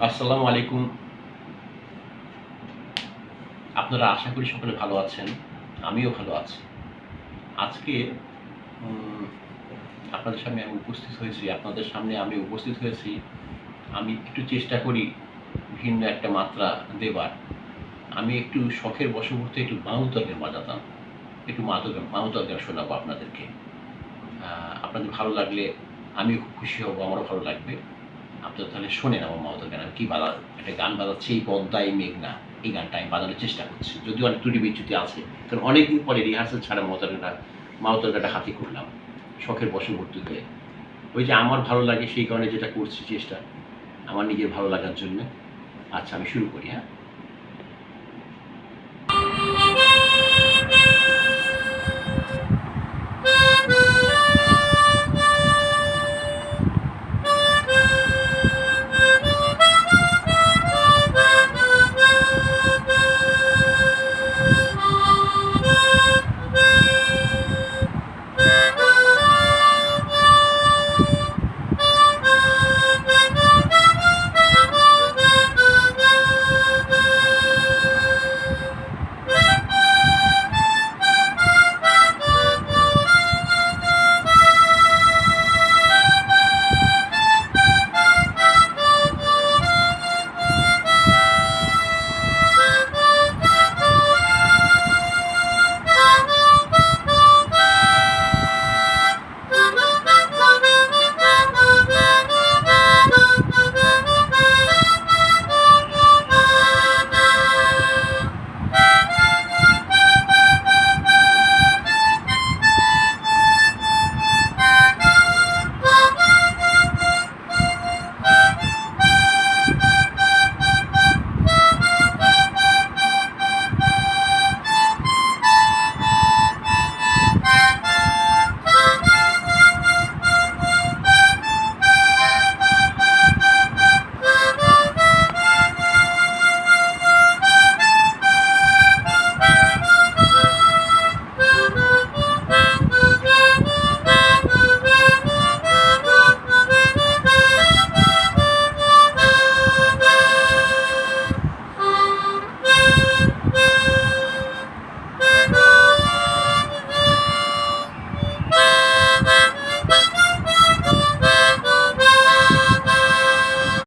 আসসালামু আলাইকুম। আপনারা আশা করি সকলে ভালো আছেন। আমিও ভালো আছি। আজকে উম আপনাদের সামনে আমি উপস্থিত হয়েছি। আমি একটু চেষ্টা করি ভিন্ন একটা মাত্রা দেবার। আমি একটু শখের বশবর্তী একটু মাউথ অর্গান বাজাতাম। একটু মাউথ অর্গান শোনাবো আপনাদেরকে। আপনাদের ভালো লাগলে আমিও খুব খুশি হব, আমারও ভালো লাগবে। আপনারা তাহলে শোনেন আমার মাউথ অর্গান আমি একটা গান বাজাচ্ছি, এই পদ্মায় মেঘনা। এই গানটা আমি বাজানোর চেষ্টা করছি। যদিও অনেক ত্রুটি বিচ্যুতি আছে। কারণ অনেকদিন পরে রিহার্সাল ছাড়া মাউথ অর্গানটা হাতে করলাম। শখের বশবর্তী হয়ে। ওই যে আমার ভালো লাগে সেই কারণে যেটা করছি চেষ্টা। আমার নিজের ভালো লাগার জন্য। আচ্ছা আমি শুরু করি, হ্যাঁ?